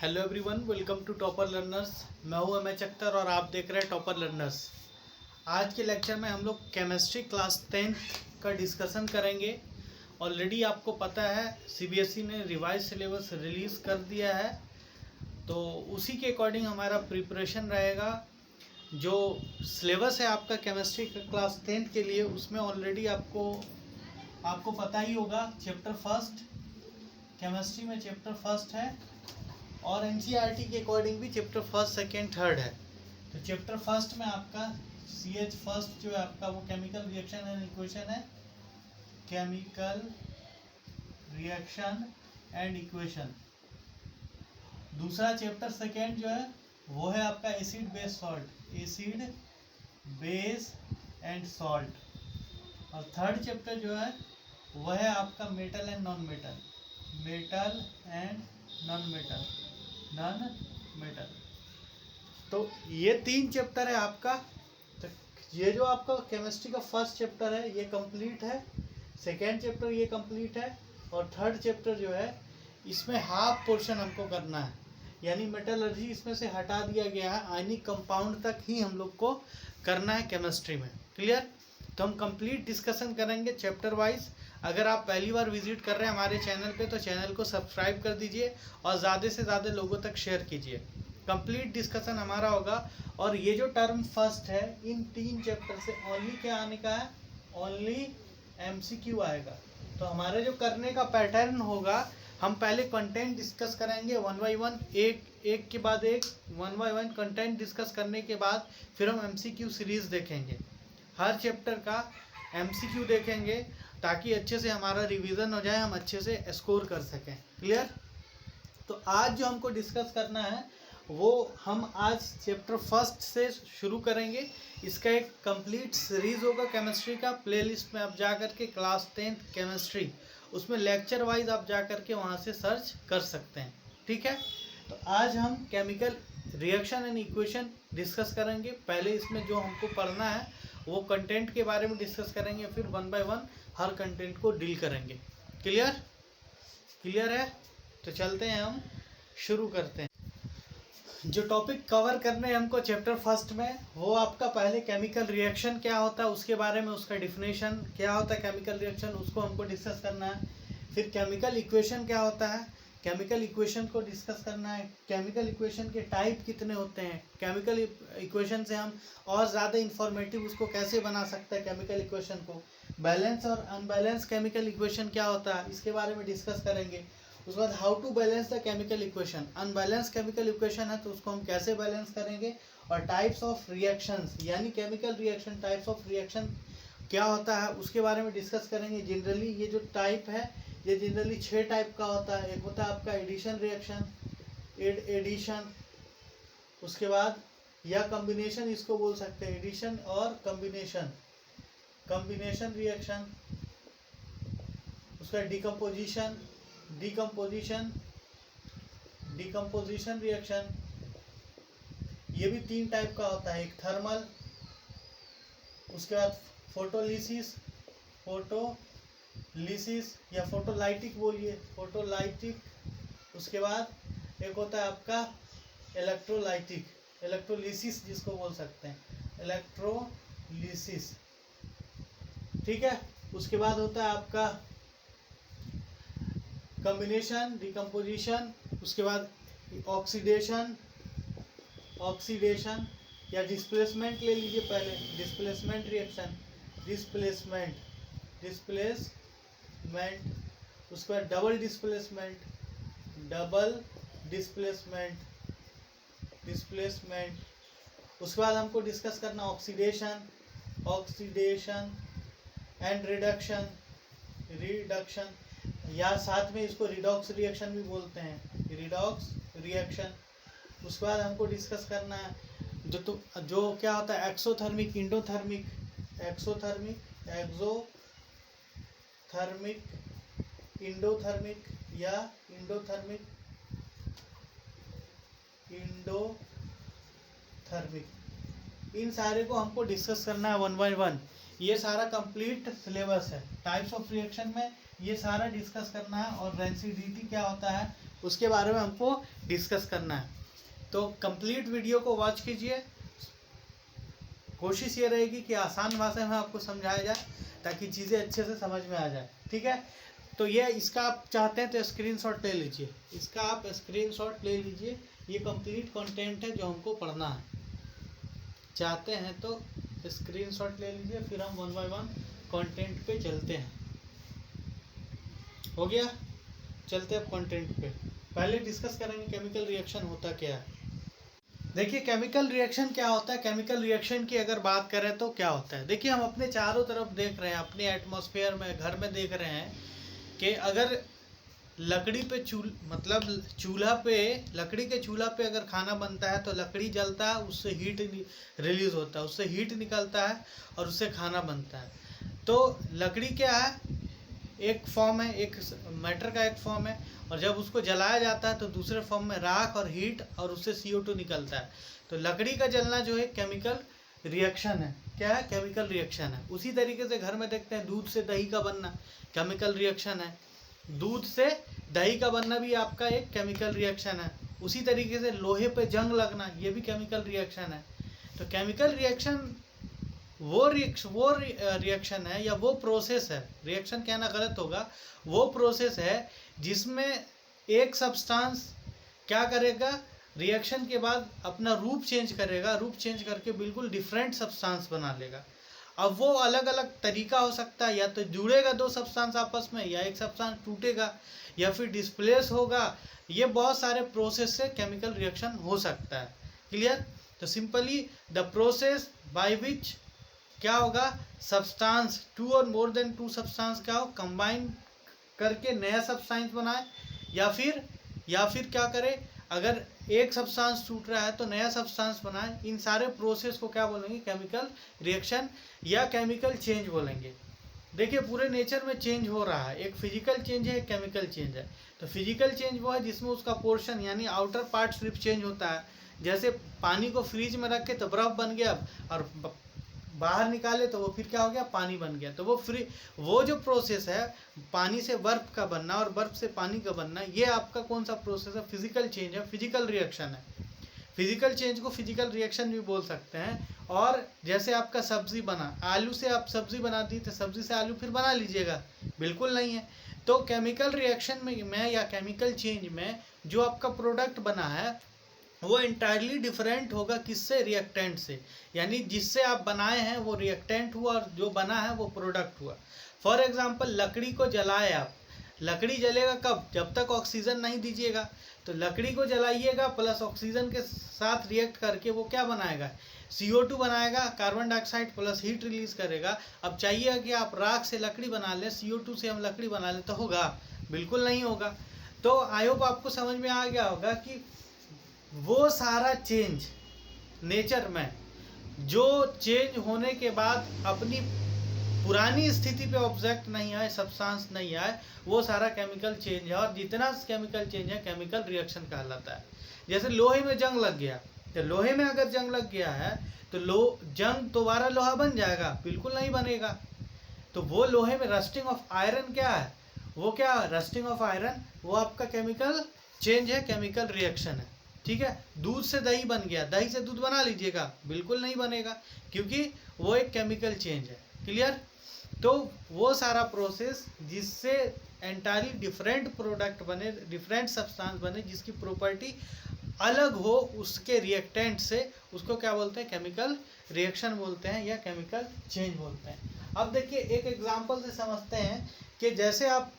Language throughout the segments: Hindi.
Hello everyone, welcome to topper learners. मैं हूं एमएच अख्तर और आप देख रहे हैं टॉपर लर्नर्स। आज के लेक्चर में हम लोग केमिस्ट्री क्लास 10th का डिस्कशन करेंगे। ऑलरेडी आपको पता है सीबीएसई ने रिवाइज सिलेबस रिलीज़ कर दिया है, तो उसी के अकॉर्डिंग हमारा प्रिपरेशन रहेगा। जो सिलेबस है आपका केमिस्ट्री का क्लास 10th के लिए, उसमें ऑलरेडी आपको पता ही होगा। चैप्टर फर्स्ट केमिस्ट्री में चैप्टर फर्स्ट है और एनसीईआरटी के अकॉर्डिंग भी चैप्टर फर्स्ट, सेकेंड, थर्ड है। तो चैप्टर फर्स्ट में आपका CH फर्स्ट जो है आपका वो केमिकल रिएक्शन एंड इक्वेशन है। Chemical reaction and equation. दूसरा चैप्टर सेकेंड जो है वो है आपका acid base salt, acid base and salt. और थर्ड चैप्टर जो है वह है आपका metal and non metal, metal and non metal, non metal. तो ये 3 चैप्टर है आपका। तो ये जो आपका केमिस्ट्री का फर्स्ट चैप्टर है ये कंप्लीट है, सेकेंड चैप्टर ये कंप्लीट है और थर्ड चैप्टर जो है इसमें हाफ पोर्शन हमको करना है, यानी मेटलर्जी इसमें से हटा दिया गया है। आयनिक कंपाउंड तक ही हम लोग को करना है केमिस्ट्री में। क्लियर? तो हम कंप्लीट डिस्कशन करेंगे चैप्टर वाइज। अगर आप पहली बार विजिट कर रहे हैं हमारे चैनल पे तो चैनल को सब्सक्राइब कर दीजिए और ज़्यादा से ज़्यादा लोगों तक शेयर कीजिए। कंप्लीट डिस्कशन हमारा होगा। और ये जो टर्म फर्स्ट है, इन 3 चैप्टर से ओनली क्या आने का है? ओनली MCQ आएगा। तो हमारे जो करने का पैटर्न होगा, हम पहले कंटेंट डिस्कस करेंगे वन बाई वन, एक के बाद एक, one by one content discuss करने के बाद फिर हम MCQ सीरीज़ देखेंगे। हर चैप्टर का MCQ देखेंगे ताकि अच्छे से हमारा रिवीजन हो जाए, हम अच्छे से स्कोर कर सकें। क्लियर? तो आज जो हमको डिस्कस करना है वो हम आज चैप्टर फर्स्ट से शुरू करेंगे। इसका एक कंप्लीट सीरीज होगा केमिस्ट्री का। प्लेलिस्ट में आप जा कर के क्लास 10th केमिस्ट्री, उसमें लेक्चर वाइज आप जा कर के वहाँ से सर्च कर सकते हैं। ठीक है? तो आज हम chemical reaction and equation discuss करेंगे। पहले इसमें जो हमको पढ़ना है वो कंटेंट के बारे में डिस्कस करेंगे, फिर one by one her content को डील करेंगे। क्लियर? क्लियर है? तो चलते हैं, हम शुरू करते हैं। जो टॉपिक कवर करने हैं हमको चैप्टर फर्स्ट में, वो आपका पहले केमिकल रिएक्शन क्या होता है उसके बारे में, उसका डिफिनेशन क्या होता है केमिकल रिएक्शन, उसको हमको डिस्कस करना है। फिर केमिकल इक्वेशन क्या होता है, केमिकल इक्वेशन को डिस्कस करना है। केमिकल इक्वेशन के टाइप कितने होते हैं, केमिकल इक्वेशन से हम और ज़्यादा इंफॉर्मेटिव उसको कैसे बना सकते हैं केमिकल इक्वेशन को। बैलेंस और अनबैलेंस केमिकल इक्वेशन क्या होता है इसके बारे में डिस्कस करेंगे। उसके बाद how to balance the chemical equation. Unbalance chemical equation है तो उसको हम कैसे बैलेंस करेंगे। और टाइप्स ऑफ रिएक्शंस, यानी chemical reaction, types of reaction क्या होता है उसके बारे में डिस्कस करेंगे। जनरली ये जो टाइप है ये जनरली 6 टाइप का होता है। एक होता है आपका एडिशन रिएक्शन, एडिशन, उसके बाद या कम्बिनेशन, इसको बोल सकते हैं एडिशन और कम्बिनेशन, कम्बिनेशन रिएक्शन। उसका डिकम्पोजिशन, डिकम्पोजिशन, डिकम्पोजिशन रिएक्शन। ये भी 3 टाइप का होता है, एक थर्मल, उसके बाद फोटोलिसिस, फोटोलिसिस या फोटोलाइटिक बोलिए, फोटोलाइटिक। उसके बाद एक होता है आपका इलेक्ट्रोलाइटिक, इलेक्ट्रोलिसिस जिसको बोल सकते हैं, इलेक्ट्रोलिसिस। ठीक है? उसके बाद होता है आपका कम्बिनेशन, डिकम्पोजिशन। उसके बाद ऑक्सीडेशन, ऑक्सीडेशन या डिस्प्लेसमेंट ले लीजिए पहले, डिस्प्लेसमेंट रिएक्शन, डिस्प्लेसमेंट, डिस्प्लेसमेंट। उसके बाद double displacement, double displacement, displacement. उसके बाद हमको डिस्कस करना oxidation, oxidation and reduction, reduction, या साथ में इसको रिडॉक्स रिएक्शन भी बोलते हैं, रिडॉक्स रिएक्शन। उसके बाद हमको डिस्कस करना है जो क्या होता है exothermic, endothermic, exothermic, exothermic, endothermic या इंडोथर्मिक, इंडोथर्मिक। इन सारे को हमको डिस्कस करना है वन बाय वन। ये सारा कंप्लीट सिलेबस है। टाइप्स ऑफ रिएक्शन में ये सारा डिस्कस करना है। और रेंसिडिटी क्या होता है, उसके बारे में हमको डिस्कस करना है। तो कंप्लीट वीडियो को वॉच कीजिए। कोशिश ये रहेगी कि आसान भाषा में आपको समझाया जाए ताकि चीज़ें अच्छे से समझ में आ जाए, ठीक है। तो ये इसका आप चाहते हैं तो स्क्रीनशॉट ले लीजिए, इसका आप स्क्रीनशॉट ले लीजिए। ये कंप्लीट कंटेंट है जो हमको पढ़ना है। चाहते हैं तो स्क्रीनशॉट ले लीजिए, फिर हम 1 बाय 1 कंटेंट पे चलते हैं। हो गया, चलते हैं अब कंटेंट पे। पहले डिस्कस करेंगे केमिकल रिएक्शन होता क्या है। देखिए केमिकल रिएक्शन क्या होता है। केमिकल रिएक्शन की अगर बात करें तो क्या होता है, देखिए हम अपने चारों तरफ देख रहे हैं, अपने एटमॉस्फेयर में, घर में देख रहे हैं कि अगर लकड़ी पे चूल्हा पे, लकड़ी के चूल्हा पे अगर खाना बनता है तो लकड़ी जलता है, उससे हीट रिलीज होता है, उससे हीट निकलता है और उससे खाना बनता है। तो लकड़ी क्या है, एक फॉर्म है, एक मैटर का एक फॉर्म है, और जब उसको जलाया जाता है तो दूसरे फॉर्म में राख और हीट और उससे CO2 निकलता है। तो लकड़ी का जलना जो है केमिकल रिएक्शन है। क्या है, केमिकल रिएक्शन है। उसी तरीके से घर में देखते हैं दूध से दही का बनना केमिकल रिएक्शन है। दूध से दही का बनना भी आपका एक केमिकल रिएक्शन है। उसी तरीके से लोहे पे जंग लगना, ये भी केमिकल रिएक्शन है। तो केमिकल रिएक्शन वो रिएक्शन है या वो प्रोसेस है, रिएक्शन कहना गलत होगा, वो प्रोसेस है जिसमें एक सब्सटेंस क्या करेगा, रिएक्शन के बाद अपना रूप चेंज करेगा, रूप चेंज करके बिल्कुल डिफरेंट सब्सटेंस बना लेगा। अब वो अलग अलग तरीका हो सकता है, या तो जुड़ेगा दो सब्सटेंस आपस में, या एक सब्सटेंस टूटेगा, या फिर डिस्प्लेस होगा। ये बहुत सारे प्रोसेस से केमिकल रिएक्शन हो सकता है। क्लियर। तो simply the process by which क्या होगा, सब्सटेंस, 2 और मोर देन 2 सब्सटेंस क्या हो, कंबाइन करके नया सब्सटेंस बनाए, या फिर क्या करे, अगर एक सब्सटेंस टूट रहा है तो नया सब्सटेंस बनाए। इन सारे प्रोसेस को क्या बोलेंगे, केमिकल रिएक्शन या केमिकल चेंज बोलेंगे। देखिए पूरे नेचर में चेंज हो रहा है, एक फिजिकल चेंज है, एक केमिकल चेंज है। तो फिजिकल चेंज वो है जिसमें उसका पोर्शन यानी आउटर पार्ट सिर्फ चेंज होता है। जैसे पानी को फ्रिज में रखे तो बर्फ बन गया, और बाहर निकाले तो वो फिर क्या हो गया, पानी बन गया। तो वो जो प्रोसेस है पानी से बर्फ का बनना और बर्फ से पानी का बनना, ये आपका कौन सा प्रोसेस है, फिजिकल चेंज है, फिजिकल रिएक्शन है। फिजिकल चेंज को फिजिकल रिएक्शन भी बोल सकते हैं। और जैसे आपका सब्जी बना, आलू से आप सब्जी बना दी तो सब्जी से आलू फिर बना लीजिएगा, बिल्कुल नहीं है। तो केमिकल रिएक्शन में या केमिकल चेंज में जो आपका प्रोडक्ट बना है वो इंटायरली डिफरेंट होगा, किससे, रिएक्टेंट से। यानी जिससे आप बनाए हैं वो रिएक्टेंट हुआ और जो बना है वो प्रोडक्ट हुआ। फॉर एग्जांपल लकड़ी को जलाए आप, लकड़ी जलेगा कब, जब तक ऑक्सीजन नहीं दीजिएगा। तो लकड़ी को जलाइएगा प्लस ऑक्सीजन के साथ रिएक्ट करके वो क्या बनाएगा, CO2 बनाएगा, carbon dioxide plus heat release करेगा। अब चाहिए कि आप राख से लकड़ी बना लें, CO2 से हम लकड़ी बना लें, तो होगा, बिल्कुल नहीं होगा। तो आई होप आपको समझ में आ गया होगा कि वो सारा चेंज नेचर में, जो चेंज होने के बाद अपनी पुरानी स्थिति पे ऑब्जेक्ट नहीं आए, सब्सटेंस नहीं आए, वो सारा केमिकल चेंज है। और जितना केमिकल चेंज है केमिकल रिएक्शन कहलाता है। जैसे लोहे में जंग लग गया, तो लोहे में अगर जंग लग गया है तो जंग दोबारा लोहा बन जाएगा, बिल्कुल नहीं बनेगा। तो वो लोहे में रस्टिंग ऑफ आयरन क्या है, वो क्या है, रस्टिंग ऑफ आयरन, वो आपका केमिकल चेंज है, केमिकल रिएक्शन है। ठीक है। दूध से दही बन गया, दही से दूध बना लीजिएगा, बिल्कुल नहीं बनेगा, क्योंकि वो एक केमिकल चेंज है। क्लियर। तो वो सारा प्रोसेस जिससे एंटायरली डिफरेंट प्रोडक्ट बने, डिफरेंट सब्सटेंस बने, जिसकी प्रॉपर्टी अलग हो उसके रिएक्टेंट से, उसको क्या बोलते हैं, केमिकल रिएक्शन बोलते हैं या केमिकल चेंज बोलते हैं। अब देखिए एक एग्जांपल से समझते हैं कि जैसे आप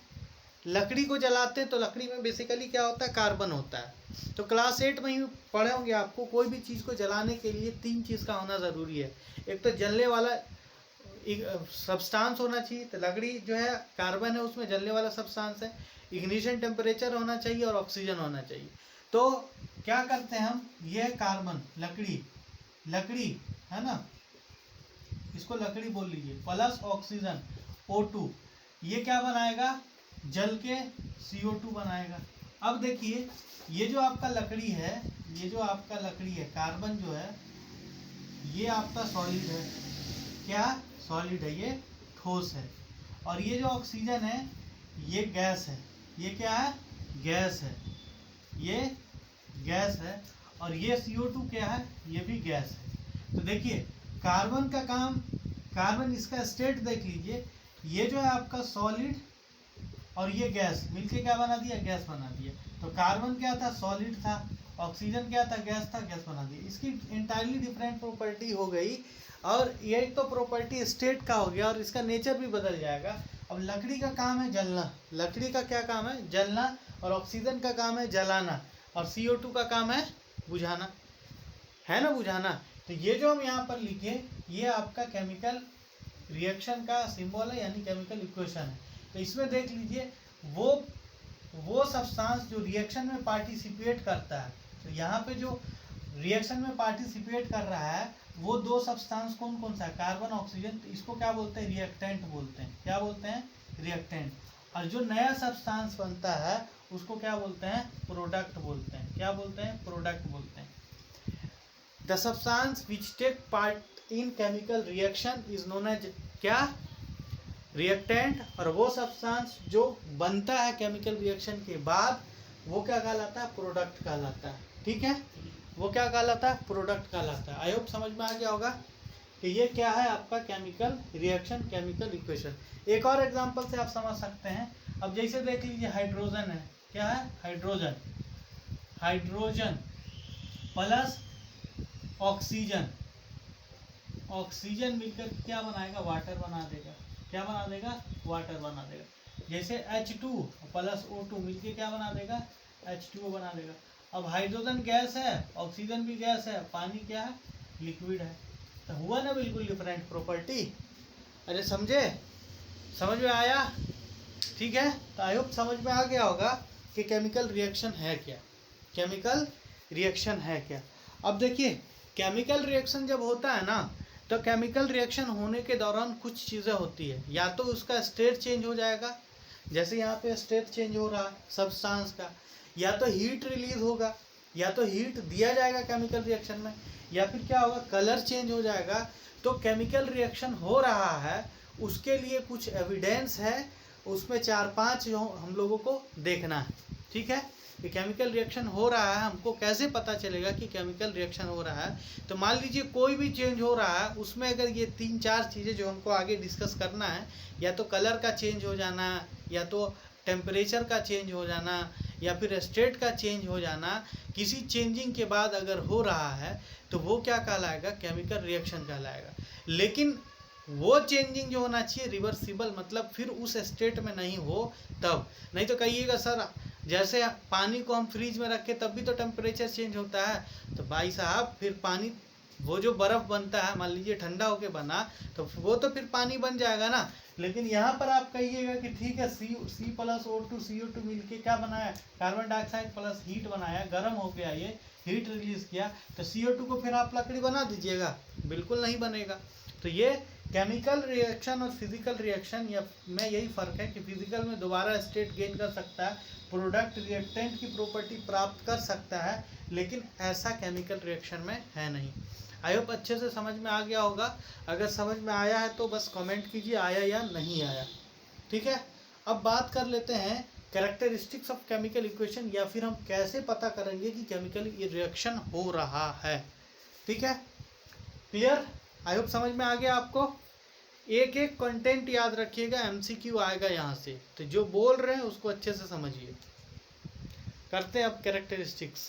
लकड़ी को जलाते हैं तो लकड़ी में बेसिकली क्या होता है, कार्बन होता है। तो क्लास 8 में ही पढ़े होंगे आपको, कोई भी चीज़ को जलाने के लिए 3 चीज़ का होना ज़रूरी है। एक तो जलने वाला सब्सटेंस होना चाहिए, तो लकड़ी जो है कार्बन है, उसमें जलने वाला सब्सटेंस है। इग्निशन टेम्परेचर होना चाहिए और ऑक्सीजन होना चाहिए। तो क्या करते हैं हम, ये कार्बन, लकड़ी है ना, इसको लकड़ी बोल लीजिए, प्लस ऑक्सीजन O2, ये क्या बनाएगा, जल के CO2 बनाएगा। अब देखिए ये जो आपका लकड़ी है, ये जो आपका लकड़ी है, कार्बन जो है ये आपका सॉलिड है, क्या सॉलिड है, ये ठोस है। और ये जो ऑक्सीजन है ये गैस है, ये क्या है, गैस है। ये गैस है, और ये CO2 क्या है, ये भी गैस है। तो देखिए कार्बन का काम, कार्बन इसका स्टेट देख लीजिए, ये जो है आपका सॉलिड और ये गैस मिलके क्या बना दिया, गैस बना दिया। तो कार्बन क्या था, सॉलिड था, ऑक्सीजन क्या था, गैस था, गैस बना दिया। इसकी इंटायरली डिफरेंट प्रॉपर्टी हो गई, और ये तो प्रॉपर्टी स्टेट का हो गया, और इसका नेचर भी बदल जाएगा। अब लकड़ी का काम है जलना, लकड़ी का क्या काम है, जलना, और ऑक्सीजन का काम है जलाना, और CO2 का काम है बुझाना, है ना, बुझाना। तो ये जो हम यहाँ पर लिखे, ये आपका केमिकल रिएक्शन का सिंबल है, यानी केमिकल इक्वेशन है। तो इसमें देख लीजिए वो सब्सटेंस जो रिएक्शन में पार्टिसिपेट करता है, तो यहाँ पे जो रिएक्शन में पार्टिसिपेट कर रहा है वो दो सब्सटेंस कौन कौन सा है, कार्बन ऑक्सीजन। तो इसको क्या बोलते हैं, रिएक्टेंट बोलते हैं। क्या बोलते हैं, रिएक्टेंट। और जो नया सब्सटेंस बनता है उसको क्या बोलते हैं, प्रोडक्ट बोलते हैं। क्या बोलते हैं, प्रोडक्ट बोलते हैं। The substance which take part in chemical reaction is known as क्या, रिएक्टेंट। और वो सब्सटेंस जो बनता है केमिकल रिएक्शन के बाद वो क्या कहलाता है, प्रोडक्ट कहलाता है। ठीक है, वो क्या कहलाता है, प्रोडक्ट कहलाता है। आई होप समझ में आ गया होगा कि ये क्या है आपका केमिकल रिएक्शन, केमिकल इक्वेशन। एक और एग्जांपल से आप समझ सकते हैं। अब जैसे देख लीजिए हाइड्रोजन है, क्या है, hydrogen, hydrogen plus oxygen, oxygen मिलकर क्या बनाएगा, वाटर बना देगा। क्या बना देगा, वाटर बना देगा। जैसे H2 प्लस O2 मिलकर क्या बना देगा, H2O बना देगा। अब हाइड्रोजन गैस है, ऑक्सीजन भी गैस है, पानी क्या है, लिक्विड है। तो हुआ ना बिल्कुल डिफरेंट प्रॉपर्टी। अरे समझे, समझ में आया, ठीक है। तो आई होप समझ में आ गया होगा कि केमिकल रिएक्शन है क्या, केमिकल रिएक्शन है क्या। अब देखिए केमिकल रिएक्शन जब होता है ना, तो केमिकल रिएक्शन होने के दौरान कुछ चीज़ें होती है। या तो उसका स्टेट चेंज हो जाएगा, जैसे यहाँ पे स्टेट चेंज हो रहा है सब्सटेंस का, या तो हीट रिलीज होगा, या तो हीट दिया जाएगा केमिकल रिएक्शन में, या फिर क्या होगा, कलर चेंज हो जाएगा। तो केमिकल रिएक्शन हो रहा है उसके लिए कुछ एविडेंस है, उसमें 4-5 जो हम लोगों को देखना है। ठीक है, कि केमिकल रिएक्शन हो रहा है, हमको कैसे पता चलेगा कि केमिकल रिएक्शन हो रहा है। तो मान लीजिए कोई भी चेंज हो रहा है, उसमें अगर ये 3-4 चीज़ें जो हमको आगे डिस्कस करना है, या तो कलर का चेंज हो जाना, या तो टेम्परेचर का चेंज हो जाना, या फिर स्टेट का चेंज हो जाना, किसी चेंजिंग के बाद अगर हो रहा है तो वो क्या कहलाएगा, केमिकल रिएक्शन कहलाएगा। लेकिन वो चेंजिंग जो होना चाहिए रिवर्सिबल, मतलब फिर उस स्टेट में नहीं हो तब। नहीं तो कहिएगा सर जैसे पानी को हम फ्रिज में रखें तब भी तो टेम्परेचर चेंज होता है। तो भाई साहब फिर पानी, वो जो बर्फ़ बनता है मान लीजिए ठंडा होके बना, तो वो तो फिर पानी बन जाएगा ना। लेकिन यहाँ पर आप कहिएगा कि ठीक है C प्लस O2 CO2 मिलके क्या बनाया, कार्बन डाइऑक्साइड प्लस हीट बनाया, गर्म हो गया, ये हीट रिलीज किया, तो CO2 को फिर आप लकड़ी बना दीजिएगा, बिल्कुल नहीं बनेगा। तो ये केमिकल रिएक्शन और फिजिकल रिएक्शन या में यही फ़र्क है कि फिजिकल में दोबारा स्टेट गेन कर सकता है, प्रोडक्ट रिएक्टेंट की प्रॉपर्टी प्राप्त कर सकता है, लेकिन ऐसा केमिकल रिएक्शन में है नहीं। आई होप अच्छे से समझ में आ गया होगा। अगर समझ में आया है तो बस कमेंट कीजिए आया या नहीं आया। ठीक है, अब बात कर लेते हैं कैरेक्टरिस्टिक्स ऑफ केमिकल इक्वेशन, या फिर हम कैसे पता करेंगे कि केमिकल रिएक्शन हो रहा है। ठीक है, क्लियर, आई होप समझ में आ गया आपको। एक एक कंटेंट याद रखिएगा, MCQ आएगा यहाँ से, तो जो बोल रहे हैं उसको अच्छे से समझिए। करते हैं अब कैरेक्टरिस्टिक्स।